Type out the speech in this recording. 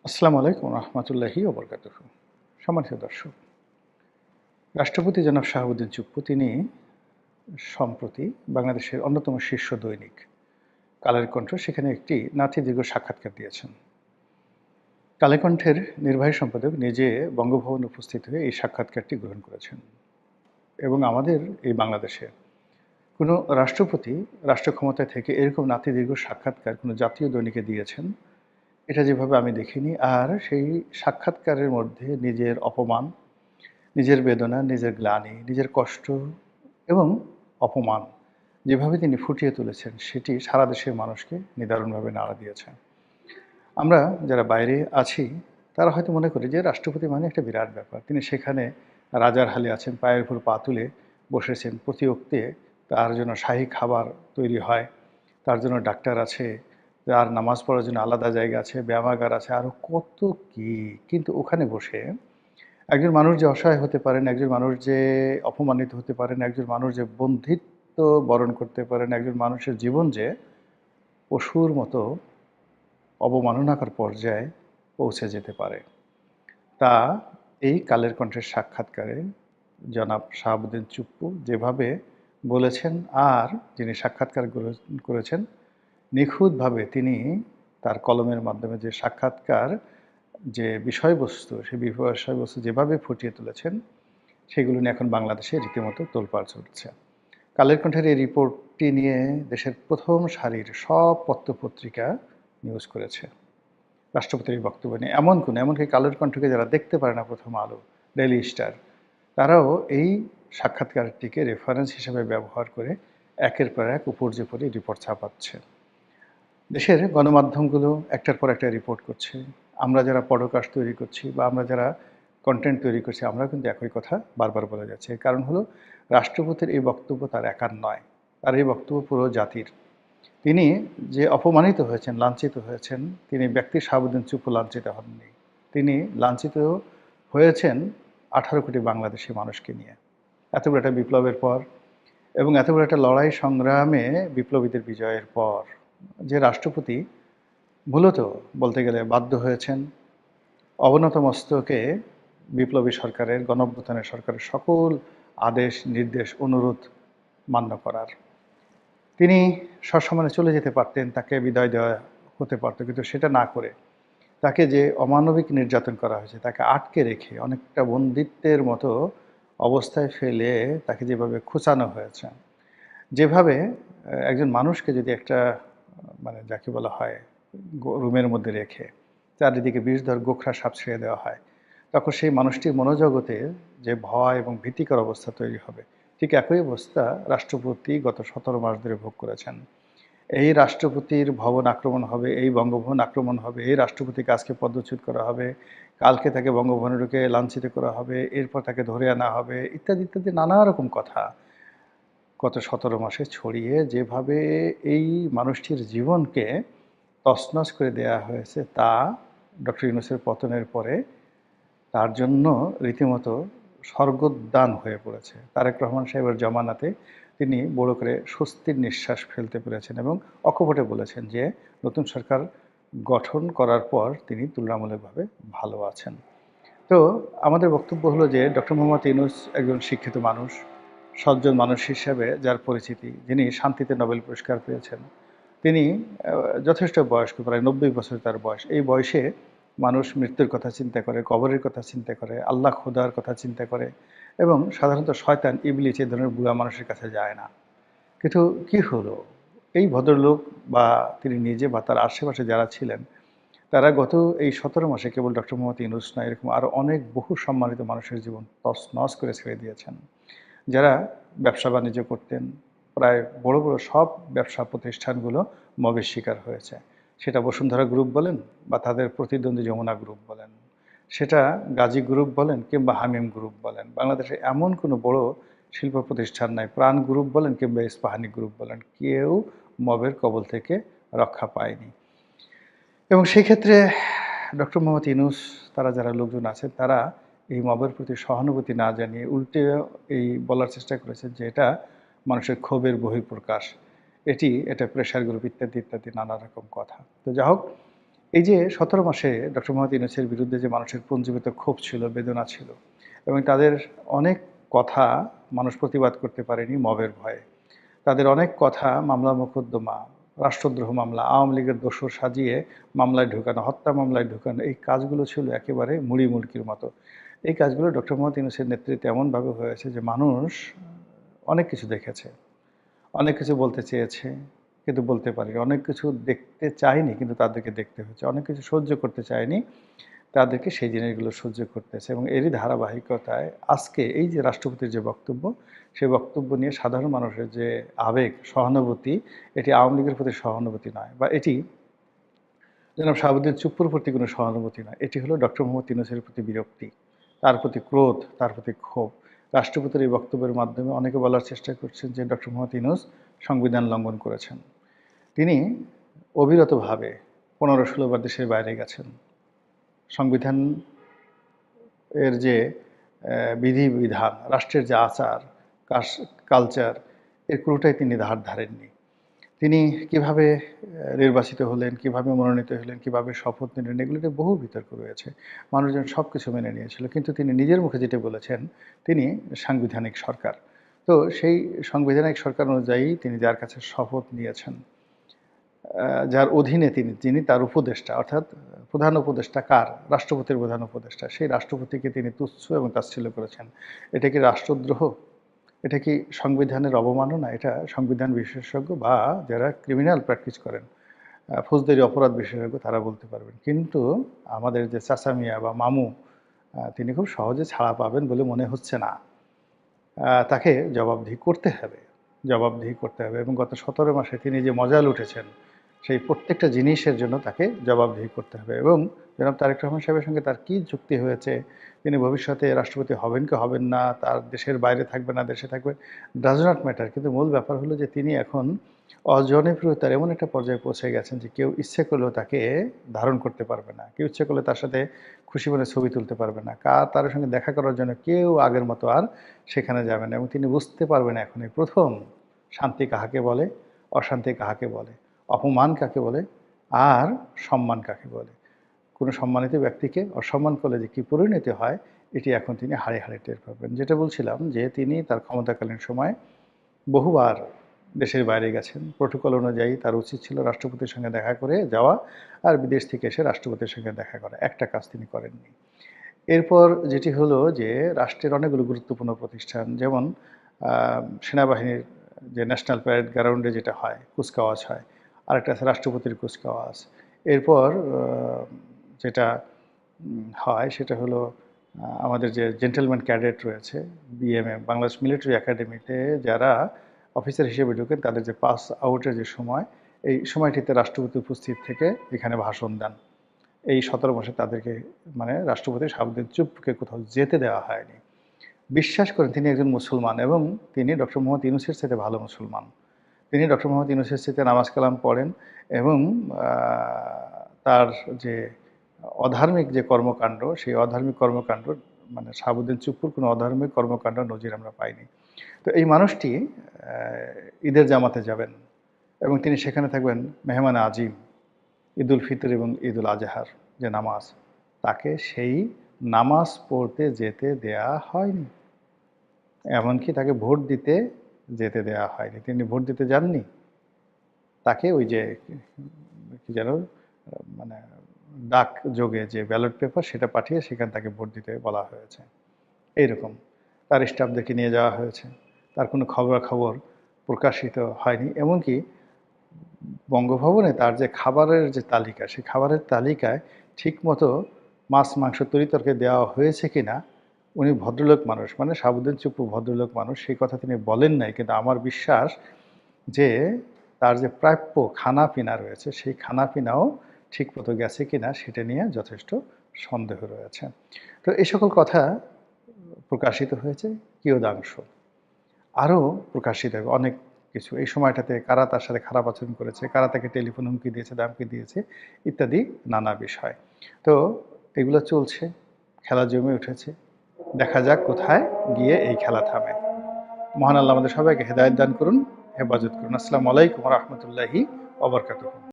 আসসালামু আলাইকুম রহমতুল্লাহি ওবরকাতুহু। সম্মানিত দর্শক, রাষ্ট্রপতি জনাব শাহাবুদ্দিন চুপ্পু তিনি সম্প্রতি বাংলাদেশের অন্যতম শীর্ষ দৈনিক কালের কণ্ঠ সেখানে একটি নাতিদীর্ঘ সাক্ষাৎকার দিয়েছেন। কালের কণ্ঠের নির্বাহী সম্পাদক নিজে বঙ্গভবনে উপস্থিত হয়ে এই সাক্ষাৎকারটি গ্রহণ করেছেন এবং আমাদের এই বাংলাদেশে কোনো রাষ্ট্রপতি রাষ্ট্র ক্ষমতায় থেকে এরকম নাতিদীর্ঘ সাক্ষাৎকার কোনো জাতীয় দৈনিকে দিয়েছেন এটা যেভাবে আমি দেখিনি। আর সেই সাক্ষাৎকারের মধ্যে নিজের অপমান, নিজের বেদনা, নিজের গ্লানি, নিজের কষ্ট এবং অপমান যেভাবে তিনি ফুটিয়ে তুলেছেন সেটি সারা দেশের মানুষকে নিদারুণভাবে নাড়া দিয়েছে। আমরা যারা বাইরে আছি তারা হয়তো মনে করি যে রাষ্ট্রপতি মানে একটা বিরাট ব্যাপার। তিনি সেখানে রাজার হালে আছেন, পায়ের উপর পা তুলে বসেছেন। প্রতি অক্তে তার জন্য শাহী খাবার তৈরি হয়, তার জন্য ডাক্তার আছে, তার নামাজ পড়ার জন্য আলাদা জায়গা আছে, ব্যায়ামাগার আছে, আরও কত কী। কিন্তু ওখানে বসে একজন মানুষ যে অসহায় হতে পারেন, একজন মানুষ যে অপমানিত হতে পারেন, একজন মানুষ যে বন্ধিত্ব বরণ করতে পারেন, একজন মানুষের জীবন যে পশুর মতো অবমাননাকর পর্যায়ে পৌঁছে যেতে পারে, তা এই কালের কণ্ঠের সাক্ষাৎকারে জনাব শাহাবুদ্দিন চুপ্পু যেভাবে বলেছেন, আর যিনি সাক্ষাৎকার গ্রহণ করেছেন নিখুঁতভাবে তিনি তার কলমের মাধ্যমে যে সাক্ষাৎকার যে বিষয়বস্তু, সেই বিষয়বস্তু যেভাবে ফুটিয়ে তুলেছেন সেগুলো নিয়ে এখন বাংলাদেশে রীতিমতো তোলপাড় চলছে। কালের কণ্ঠের এই রিপোর্টটি নিয়ে দেশের প্রথম সারির সব পত্রপত্রিকা নিউজ করেছে রাষ্ট্রপতির এই বক্তব্য নিয়ে। এমনকি কালের কণ্ঠকে যারা দেখতে পারে না, প্রথম আলো, ডেইলি স্টার, তারাও এই সাক্ষাৎকারটিকে রেফারেন্স হিসেবে ব্যবহার করে একের পর এক উপর্যে পরে রিপোর্ট ছাপাচ্ছে। দেশের গণমাধ্যমগুলো একটার পর একটা রিপোর্ট করছে। আমরা যারা পডকাস্ট তৈরি করছি বা আমরা যারা কন্টেন্ট তৈরি করছি, আমরা কিন্তু একই কথা বারবার বলে যাচ্ছি। এর কারণ হলো রাষ্ট্রপতির এই বক্তব্য তার একার নয়, তার এই বক্তব্য পুরো জাতির। তিনি যে অপমানিত হয়েছেন, লাঞ্ছিত হয়েছেন, তিনি ব্যক্তি শাহাবুদ্দিন চুপ্পু লাঞ্ছিত হননি। তিনি লাঞ্ছিত হয়েছেন 18 কোটি বাংলাদেশি মানুষকে নিয়ে। এত বড় একটা বিপ্লবের পর এবং এত বড় একটা লড়াই সংগ্রামে বিপ্লবীদের বিজয়ের পর যে রাষ্ট্রপতি মূলত বলতে গেলে বাধ্য হয়েছেন অবনত মস্তকে বিপ্লবী সরকারের, গণঅভ্যুত্থানের সরকারের সকল আদেশ, নির্দেশ, অনুরোধ মান্য করার। তিনি সসম্মানে চলে যেতে পারতেন, তাকে বিদায় দেওয়া হতে পারত, কিন্তু সেটা না করে তাকে যে অমানবিক নির্যাতন করা হয়েছে, তাকে আটকে রেখে অনেকটা বন্দিত্বের মতো অবস্থায় ফেলে তাকে যেভাবে খোঁচানো হয়েছে, যেভাবে একজন মানুষকে যদি একটা মানে যাকে বলা হয় রুমের মধ্যে রেখে চারিদিকে বিষধর গোখরা সাপ ছেড়ে দেওয়া হয়, তখন সেই মানুষটির মনোজগতে যে ভয় এবং ভীতিকর অবস্থা তৈরি হবে, ঠিক একই অবস্থা রাষ্ট্রপতি গত 17 মাস ধরে ভোগ করেছেন। এই রাষ্ট্রপতির ভবন আক্রমণ হবে, এই বঙ্গভবন আক্রমণ হবে, এই রাষ্ট্রপতিকে আজকে পদচ্যুত করা হবে, কালকে তাকে বঙ্গভবনে ঢুকে লাঞ্ছিত করা হবে, এরপর তাকে ধরে আনা হবে, ইত্যাদি ইত্যাদি নানা রকম কথা গত 17 মাসে ছড়িয়ে যেভাবে এই মানুষটির জীবনকে তছনছ করে দেয়া হয়েছে, তা ডক্টর ইউনূসের পতনের পরে তার জন্য রীতিমতো স্বর্গোদ্যান হয়ে পড়েছে। তারেক রহমান সাহেবের জমানাতে তিনি বড় করে স্বস্তির নিঃশ্বাস ফেলতে পেরেছেন এবং অকপটে বলেছেন যে নতুন সরকার গঠন করার পর তিনি তুলনামূলকভাবে ভালো আছেন। তো আমাদের বক্তব্য হলো যে ডক্টর মোহাম্মদ ইউনূস একজন শিক্ষিত মানুষ, সজ্জন মানুষ হিসেবে যার পরিচিতি, যিনি শান্তিতে নোবেল পুরস্কার পেয়েছেন, তিনি যথেষ্ট বয়স্ক, প্রায় 90 বছর তার বয়স। এই বয়সে মানুষ মৃত্যুর কথা চিন্তা করে, কবরের কথা চিন্তা করে, আল্লাহ খোদার কথা চিন্তা করে এবং সাধারণত শয়তান, ইবলিস এই ধরনের বুড়া মানুষের কাছে যায় না। কিন্তু কি হলো, এই ভদ্রলোক বা তিনি নিজে বা তার আশেপাশে যারা ছিলেন, তারা গত এই 17 মাসে কেবল ডক্টর মোহাম্মদ ইউনূস নয়, এরকম আরও অনেক বহু সম্মানিত মানুষের জীবন তছনছ করে ছেড়ে দিয়েছেন। যারা ব্যবসা বাণিজ্য করতেন, প্রায় বড় বড় সব ব্যবসা প্রতিষ্ঠানগুলো মবের শিকার হয়েছে। সেটা বসুন্ধরা গ্রুপ বলেন বা তাদের প্রতিদ্বন্দ্বী যমুনা গ্রুপ বলেন, সেটা গাজী গ্রুপ বলেন কিংবা হামিম গ্রুপ বলেন, বাংলাদেশে এমন কোনো বড় শিল্প প্রতিষ্ঠান নাই, প্রাণ গ্রুপ বলেন কিংবা ইস্পাহানি গ্রুপ বলেন, কেউ মবের কবল থেকে রক্ষা পায়নি। এবং সেই ক্ষেত্রে ডক্টর মোহাম্মদ ইউনূস তারা যারা লোকজন আছেন, তারা এই মবের প্রতি সহানুভূতি না জানিয়ে উল্টে এই বলার চেষ্টা করেছেন যে এটা মানুষের ক্ষোভের বহিঃপ্রকাশ, এটা প্রেশার গ্রুপ, ইত্যাদি ইত্যাদি নানা রকম কথা। তো যা হোক, এই যে 17 মাসে ডক্টর মোহাম্মদ ইউনূসের বিরুদ্ধে যে মানুষের পুঞ্জীভূত ক্ষোভ ছিল, বেদনা ছিল এবং তাদের অনেক কথা মানুষ প্রতিবাদ করতে পারেনি মবের ভয়ে। তাদের অনেক কথা মামলা মোকদ্দমা, রাষ্ট্রদ্রোহ মামলা, আওয়ামী লীগের দোসর সাজিয়ে মামলায় ঢোকানো, হত্যা মামলায় ঢোকানো, এই কাজগুলো ছিল একেবারে মুড়ি মুড়কির মতো। এই কাজগুলো ডক্টর মোহাম্মদ ইউনূসের নেতৃত্বে এমনভাবে হয়েছে যে মানুষ অনেক কিছু দেখেছে, অনেক কিছু বলতে চেয়েছে কিন্তু বলতে পারেনি, অনেক কিছু দেখতে চায়নি কিন্তু তাদেরকে দেখতে হয়েছে, অনেক কিছু সহ্য করতে চায়নি তাদেরকে সেই জিনিসগুলো সহ্য করতেছে। এবং এরই ধারাবাহিকতায় আজকে এই যে রাষ্ট্রপতির যে বক্তব্য, সেই বক্তব্য নিয়ে সাধারণ মানুষের যে আবেগ, সহানুভূতি, এটি আওয়ামী লীগের প্রতি সহানুভূতি নয়, বা এটি জনাব শাহাবুদ্দিন চুপ্পুর প্রতি কোনো সহানুভূতি নয়, এটি হলো ডক্টর মোহাম্মদ ইউনূসের প্রতি বিরক্তি, তার প্রতি ক্রোধ, তার প্রতি ক্ষোভ। রাষ্ট্রপতির এই বক্তব্যের মাধ্যমে অনেকে বলার চেষ্টা করছেন যে ডক্টর মোহাম্মদ ইউনূস সংবিধান লঙ্ঘন করেছেন। তিনি অবিরতভাবে 15-16 বার দেশের বাইরে গেছেন। সংবিধান এর যে বিধিবিধান, রাষ্ট্রের যে আচার, কালচার, এর কোনোটাই তিনি ধার ধারেননি। তিনি কিভাবে নির্বাচিত হলেন, কিভাবে মনোনীত হলেন, কিভাবে শপথ নিলেন, এগুলোতে বহু বিতর্ক রয়েছে। মানুষজন সব কিছু মেনে নিয়েছিল। কিন্তু তিনি নিজের মুখে যেটা বলেছেন, তিনি সাংবিধানিক সরকার। তো সেই সাংবিধানিক সরকার অনুযায়ী তিনি যার কাছে শপথ নিয়েছেন, যার অধীনে যিনি তার উপদেষ্টা, অর্থাৎ প্রধান উপদেষ্টা কার? রাষ্ট্রপতির প্রধান উপদেষ্টা। সেই রাষ্ট্রপতিকে তিনি তুচ্ছ এবং তাচ্ছিল্য করেছেন। এটা কি রাষ্ট্রদ্রোহ? এটা কি সংবিধানের অবমাননা? এটা সংবিধান বিশেষজ্ঞ বা যারা ক্রিমিনাল প্র্যাকটিস করেন, ফৌজদারি অপরাধ বিশেষজ্ঞ, তারা বলতে পারবেন। কিন্তু আমাদের যে চাচা মিয়া বা মামু, তিনি খুব সহজে ছাড়া পাবেন বলে মনে হচ্ছে না। তাকে জবাবদিহি করতে হবে, জবাবদিহি করতে হবে। এবং গত 17 মাসে তিনি যে মজা লুটেছেন, সেই প্রত্যেকটা জিনিসের জন্য তাকে জবাবদিহি করতে হবে। এবং জনাব তারেক রহমান সাহেবের সঙ্গে তার কী যুক্তি হয়েছে, তিনি ভবিষ্যতে রাষ্ট্রপতি হবেন কি হবেন না, তার দেশের বাইরে থাকবে না দেশে থাকবে, ডাজ নট ম্যাটার। কিন্তু মূল ব্যাপার হলো যে তিনি এখন অজনপ্রিয়তার এমন একটা পর্যায়ে পৌঁছে গেছেন যে কেউ ইচ্ছে করলেও তাকে ধারণ করতে পারবে না, কেউ ইচ্ছে করলে তার সাথে খুশি মনে ছবি তুলতে পারবে না, তার সঙ্গে দেখা করার জন্য কেউ আগের মতো আর সেখানে যাবে না। এবং তিনি বুঝতে পারবেন এখন এই প্রথম শান্তি কাহাকে বলে, অশান্তি কাহাকে বলে, অপমান কাকে বলে, আর সম্মান কাকে বলে। কোনো সম্মানিত ব্যক্তিকে অসম্মান করলে যে কী পরিণতি হয়, এটি এখন তিনি হাড়ে হাড়ে টের পাবেন। যেটা বলছিলাম যে তিনি তার ক্ষমতাকালীন সময় বহুবার দেশের বাইরে গেছেন। প্রোটোকল অনুযায়ী তার উচিত ছিল রাষ্ট্রপতির সঙ্গে দেখা করে যাওয়া আর বিদেশ থেকে এসে রাষ্ট্রপতির সঙ্গে দেখা করা। একটা কাজ তিনি করেননি। এরপর যেটি হলো যে রাষ্ট্রের অনেকগুলো গুরুত্বপূর্ণ প্রতিষ্ঠান, যেমন সেনাবাহিনীর যে ন্যাশনাল প্যারেড গ্রাউন্ডে যেটা হয়, কুচকাওয়াজ হয়, আরেকটা আছে রাষ্ট্রপতির কুচকাওয়াজ। এরপর যেটা হয় সেটা হলো আমাদের যে জেন্টেলম্যান ক্যাডেট রয়েছে, বিএমএ, বাংলাদেশ মিলিটারি একাডেমিতে যারা অফিসার হিসেবে ঢোকেন, তাদের যে পাস আউটের যে সময়, এই সময়টিতে রাষ্ট্রপতি উপস্থিত থেকে এখানে ভাষণ দেন। এই 17 মাসে তাদেরকে, মানে রাষ্ট্রপতি শাহাবুদ্দিন চুপ্পুকে কোথাও যেতে দেওয়া হয়নি। বিশ্বাস করেন তিনি একজন মুসলমান এবং তিনি ডক্টর মোহাম্মদ ইউনূসের চাইতে ভালো মুসলমান। তিনি ডক্টর মোহাম্মদ ইউনূসের চাইতে নামাজ কালাম পড়েন এবং তার যে অধার্মিক যে কর্মকাণ্ড, সেই অধার্মিক কর্মকাণ্ড, মানে শাহাবুদ্দিন চুপ্পুর কোনো অধার্মিক কর্মকাণ্ড নজির আমরা পাইনি। তো এই মানুষটি ঈদের জামাতে যাবেন এবং তিনি সেখানে থাকবেন মেহমান আজিম, ঈদুল ফিতর এবং ঈদুল আজহার যে নামাজ, তাকে সেই নামাজ পড়তে যেতে দেয়া হয়নি। এমনকি তাকে ভোট দিতে যেতে দেয়া হয়নি। তিনি ভোট দিতে যাননি। তাকে ওই যে কি যেন, মানে ডাক যোগে যে ব্যালট পেপার, সেটা পাঠিয়ে সেখানে তাকে ভোট দিতে বলা হয়েছে। এইরকম তার স্টাফদেরকে নিয়ে যাওয়া হয়েছে। তার কোনো খবরাখবর প্রকাশিত হয়নি। এমনকি বঙ্গভবনে তার যে খাবারের যে তালিকা, সেই খাবারের তালিকায় ঠিকমতো মাছ, মাংস, তরিতরকারি দেওয়া হয়েছে কিনা, উনি ভদ্রলোক মানুষ, মানে শাহাবুদ্দিন চুপ্পু ভদ্রলোক মানুষ, সেই কথা তিনি বলেন নাই। কিন্তু আমার বিশ্বাস যে তার যে প্রাপ্য খানাপিনা রয়েছে, সেই খানাপিনাও ঠিকমতো গেছে কিনা সেটা নিয়ে যথেষ্ট সন্দেহ রয়েছে। তো এই সকল কথা প্রকাশিত হয়েছে কিয়দাংশ, আরও প্রকাশিত হবে অনেক কিছু। এই সময়টাতে কারা তার সাথে খারাপ আচরণ করেছে, কারা তাকে টেলিফোন হুমকি দিয়েছে, দামকি দিয়েছে, ইত্যাদি নানা বিষয়। তো এগুলো চলছে, খেলা জমে উঠেছে। দেখা যাক কোথায় গিয়ে এই খেলা থামে। মহান আল্লাহ আমাদের সবাইকে হেদায়েত দান করুন, হেফাজত করুন। আসসালামু আলাইকুম ওয়া রাহমাতুল্লাহি ওয়া বারাকাতুহু।